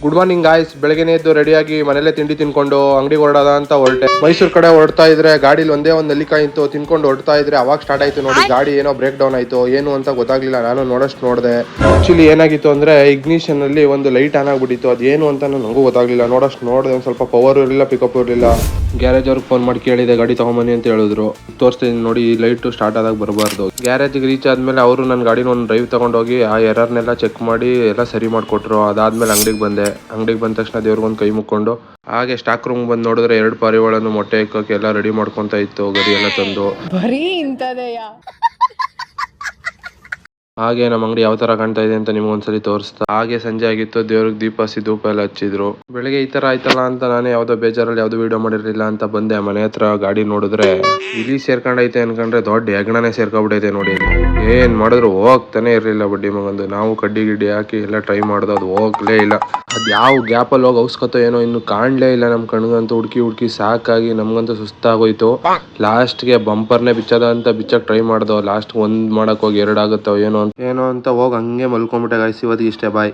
Good morning guys. ಬೆಳಗ್ಗೆ ಎದ್ದು ರೆಡಿಯಾಗಿ ಮನೇಲೆ ತಿಂಡಿ ತಿನ್ಕೊಂಡು ಅಂಗಡಿಗೆ ಹೊರಡೋದ ಅಂತ ಹೊರಟೆ. ಮೈಸೂರು ಕಡೆ ಹೊರಡ್ತಾ ಇದ್ರೆ ಗಾಡಿಲಿ ಒಂದೇ ಒಂದು ನೆಲ್ಲಿಕಾಯಿ ಇತ್ತು. ತಿನ್ಕೊಂಡು ಹೊರಡ್ತಾ ಇದ್ರೆ ಅವಾಗ ಸ್ಟಾರ್ಟ್ ಆಯ್ತು ನೋಡಿ. ಗಾಡಿ ಏನೋ ಬ್ರೇಕ್ ಡೌನ್ ಆಯ್ತು, ಏನು ಅಂತ ಗೊತ್ತಾಗ್ಲಿಲ್ಲ. ನಾನು ನೋಡೋಷ್ಟು ನೋಡಿದೆ. ಆಕ್ಚುಲಿ ಏನಾಗಿತ್ತು ಅಂದ್ರೆ ಇಗ್ನಿಷನ್ ಅಲ್ಲಿ ಒಂದು ಲೈಟ್ ಆನ್ ಆಗ್ಬಿಟ್ಟಿತ್ತು. ಅದೇನು ಅಂತ ನನಗೂ ಗೊತ್ತಾಗ್ಲಿಲ್ಲ. ನೋಡೋಷ್ಟು ನೋಡಿದೆ, ಒಂದು ಸ್ವಲ್ಪ ಪವರ್ ಇರಲಿಲ್ಲ, ಪಿಕಪ್ ಇರಲಿಲ್ಲ. ಗ್ಯಾರೇಜ್ ಅವ್ರಿಗೆ ಫೋನ್ ಮಾಡಿ ಕೇಳಿದೆ, ಗಾಡಿ ತಗೊಂಬನ್ನಿ ಅಂತ ಹೇಳಿದ್ರು. ತೋರಿಸ್ತೀನಿ ನೋಡಿ, ಈ ಲೈಟ್ ಸ್ಟಾರ್ಟ್ ಆದಾಗ ಬರಬಾರ್ದು. ಗ್ಯಾರೇಜ್ಗೆ ರೀಚ್ ಆದ್ಮೇಲೆ ಅವರು ನನ್ನ ಗಾಡಿನ ಒಂದು ಡ್ರೈವ್ ತಗೊಂಡೋಗಿ ಆ ಎರರ್ನೆಲ್ಲ ಚೆಕ್ ಮಾಡಿ ಎಲ್ಲ ಸರಿ ಮಾಡಿಕೊಟ್ರು. ಅದಾದ್ಮೇಲೆ ಅಂಗಡಿಗೆ ಬಂದೆ. ಅಂಗಡಿಗೆ ಬಂದ ತಕ್ಷಣ ದೇವ್ರಿಗೊಂದು ಕೈ ಮುಕ್ಕೊಂಡು ಹಾಗೆ ಸ್ಟಾಕ್ ರೂಮ್ ಬಂದು ನೋಡಿದ್ರೆ 2 ಪಾರಿವಾಳನ್ನು ಮೊಟ್ಟೆ ಇಕ್ಕೋಕೆ ಎಲ್ಲ ರೆಡಿ ಮಾಡ್ಕೊಂತ ಇತ್ತು. ಗರಿ ಎಲ್ಲ ತಂದು ಬರೀ ಇಂಥದೆಯಾ. ಹಾಗೆ ನಮ್ಮ ಅಂಗಡಿ ಯಾವ ತರ ಕಾಣ್ತಾ ಇದೆ ಅಂತ ನಿಮ್ಗೆ ಒಂದ್ಸಲಿ ತೋರಿಸ್ತಾ. ಹಾಗೆ ಸಂಜೆ ಆಗಿತ್ತು, ದೇವ್ರಿಗೆ ದೀಪ ಧೂಪ ಎಲ್ಲ ಹಚ್ಚಿದ್ರು. ಬೆಳಿಗ್ಗೆ ಈ ತರ ಆಯ್ತಲ್ಲ ಅಂತ ನಾನೇ ಯಾವ್ದೋ ಬೇಜಾರಲ್ಲಿ ಯಾವ್ದು ವಿಡಿಯೋ ಮಾಡಿರ್ಲಿಲ್ಲ ಅಂತ ಬಂದೆ. ಮನೆ ಹತ್ರ ಗಾಡಿ ನೋಡಿದ್ರೆ ಇಲ್ಲಿ ಸೇರ್ಕೊಂಡೈತೆ ಅನ್ಕೊಂಡ್ರೆ ದೊಡ್ಡ ಹೆಗ್ಣನೆ ಸೇರ್ಕೊಂಡ್ಬಿಟ್ಟೈತೆ ನೋಡಿ. ಏನ್ ಮಾಡಿದ್ರು ಹೋಗ್ತಾನೆ ಇರ್ಲಿಲ್ಲ ಬಡ್ಡಿ ಮಗಂದು. ನಾವು ಕಡ್ಡಿ ಗಿಡ್ಡಿ ಹಾಕಿ ಎಲ್ಲ ಟ್ರೈ ಮಾಡ್ದು, ಅದು ಹೋಗ್ಲೇ ಇಲ್ಲ. ಅದ್ ಯಾವ ಗ್ಯಾಪ್ ಅಲ್ಲಿ ಹೋಗಿ ಔಸ್ಕತ್ತೋ ಏನೋ ಇನ್ನು ಕಾಣ್ಲೇ ಇಲ್ಲ. ನಮ್ ಕಣ್ಗಂತೂ ಹುಡ್ಕಿ ಸಾಕಾಗಿ ನಮ್ಗಂತೂ ಸುಸ್ತಾಗೋಯ್ತು. ಲಾಸ್ಟ್ಗೆ ಬಂಪರ್ನೇ ಬಿಚ್ಚದ ಅಂತ ಬಿಚ್ಚಕ್ ಟ್ರೈ ಮಾಡ್ದೋ. ಲಾಸ್ಟ್ ಒಂದ್ ಮಾಡಕ್ ಹೋಗಿ 2 ಆಗುತ್ತೋ ಏನೋ ಅಂತ ಹೋಗಿ ಹಂಗೆ ಮಲ್ಕೊಂಡ್ಬಿಟ್ಟೆ ಗಾಯ್ಸ್. ಇವತ್ತಿಗೆ ಇಷ್ಟೇ, ಬಾಯ್.